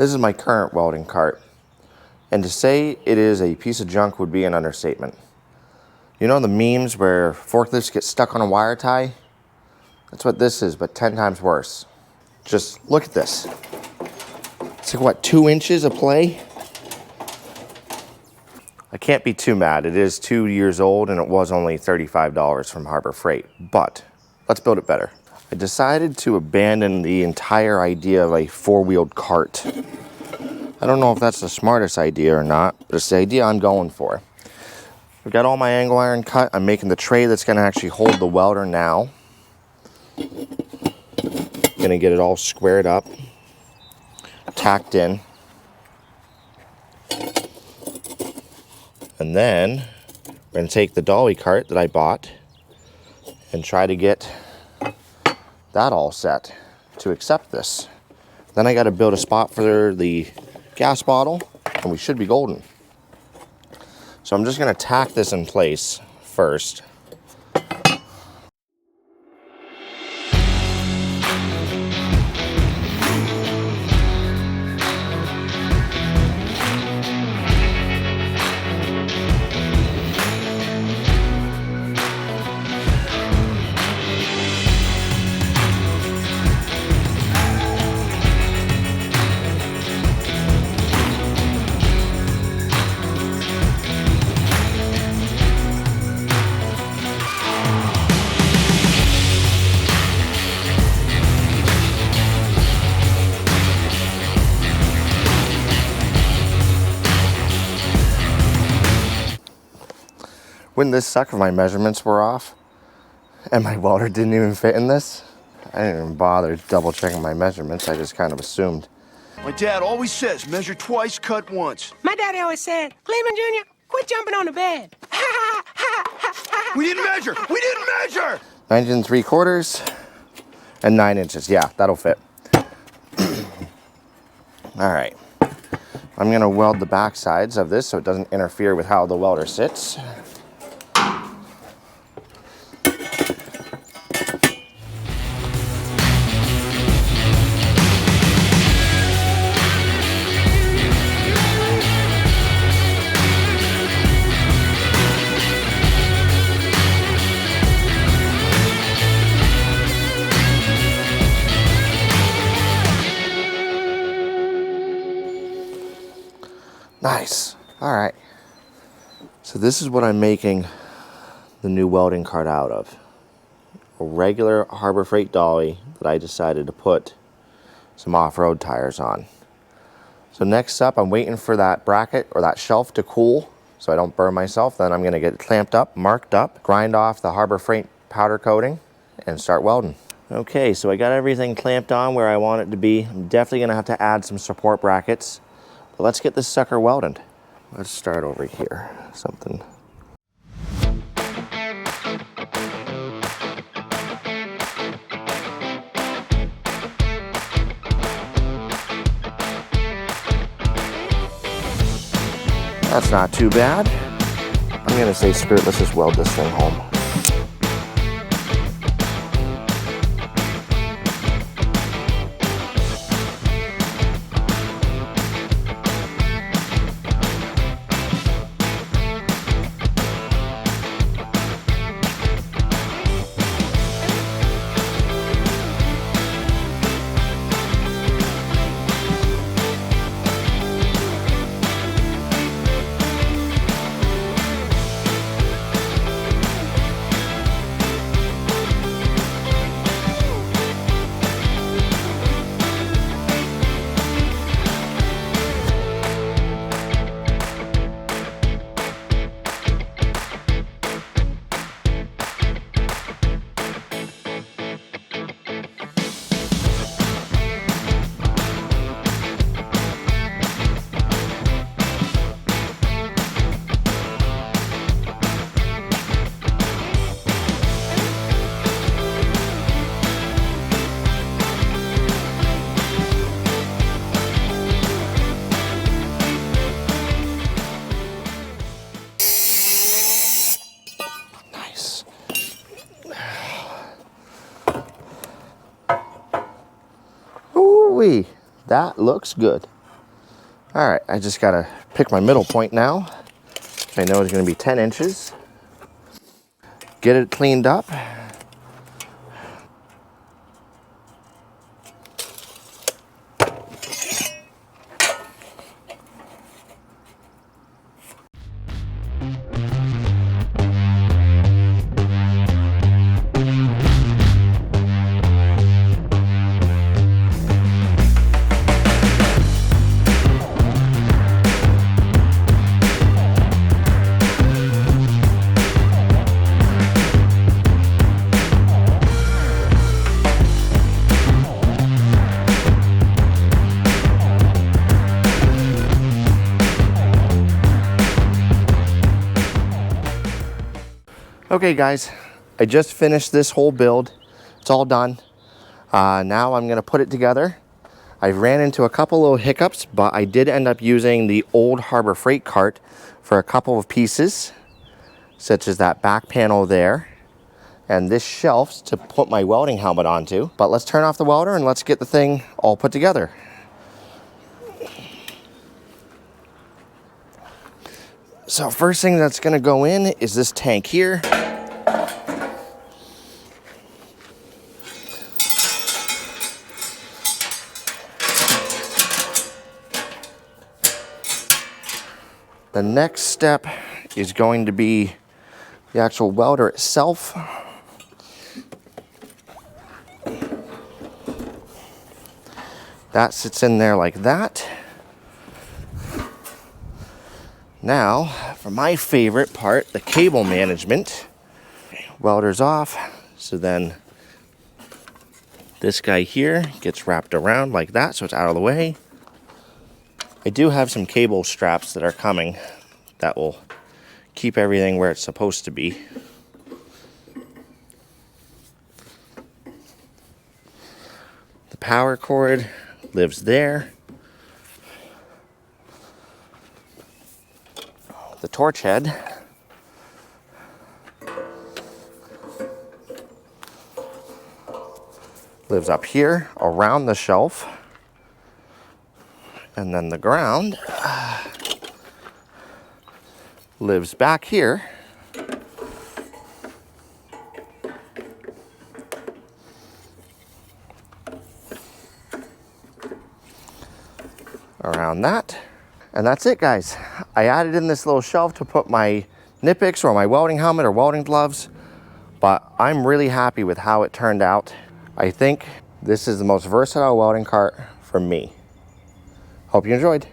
This is my current welding cart. And to say it is a piece of junk would be an understatement. You know the memes where forklifts get stuck on a wire tie? That's what this is, but 10 times worse. Just look at this. It's like, what, 2 inches of play? I can't be too mad. It is 2 years old and it was only $35 from Harbor Freight, but let's build it better. I decided to abandon the entire idea of a 4-wheeled cart. I don't know if that's the smartest idea or not, but it's the idea I'm going for. I've got all my angle iron cut. I'm making the tray that's gonna actually hold the welder now. Gonna get it all squared up, tacked in. And then we're gonna take the dolly cart that I bought and try to get that all set to accept this. Then I gotta build a spot for the gas bottle and we should be golden. So I'm just gonna tack this in place first. When this sucker, my measurements were off and my welder didn't even fit in this, I didn't even bother double checking my measurements. I just kind of assumed. My dad always says, measure twice, cut once. My daddy always said, Cleveland Jr., quit jumping on the bed. We didn't measure! We didn't measure! 19 3/4 and 9 inches. Yeah, that'll fit. All right. I'm gonna weld the back sides of this so it doesn't interfere with how the welder sits. Nice. All right. So this is what I'm making the new welding cart out of. A regular Harbor Freight dolly that I decided to put some off-road tires on. So next up, I'm waiting for that bracket or that shelf to cool so I don't burn myself. Then I'm gonna get it clamped up, marked up, grind off the Harbor Freight powder coating and start welding. Okay, so I got everything clamped on where I want it to be. I'm definitely gonna have to add some support brackets. Let's get this sucker welded. Let's start over here. Something. That's not too bad. I'm gonna say screw it, let's just weld this thing home. That looks good. All right, I just gotta pick my middle point now, which I know is gonna be 10 inches. Get it cleaned up. Okay guys, I just finished this whole build. It's all done. Now I'm gonna put it together. I ran into a couple little hiccups, but I did end up using the old Harbor Freight cart for a couple of pieces, such as that back panel there, and this shelf to put my welding helmet onto. But let's turn off the welder and let's get the thing all put together. So first thing that's gonna go in is this tank here. The next step is going to be the actual welder itself. That sits in there like that. Now, for my favorite part, the cable management. Welder's off, so then this guy here gets wrapped around like that, so it's out of the way. I do have some cable straps that are coming that will keep everything where it's supposed to be. The power cord lives there. The torch head lives up here around the shelf. And then the ground lives back here. Around that. And that's it, guys. I added in this little shelf to put my Nippics or my welding helmet or welding gloves, but I'm really happy with how it turned out. I think this is the most versatile welding cart for me. Hope you enjoyed.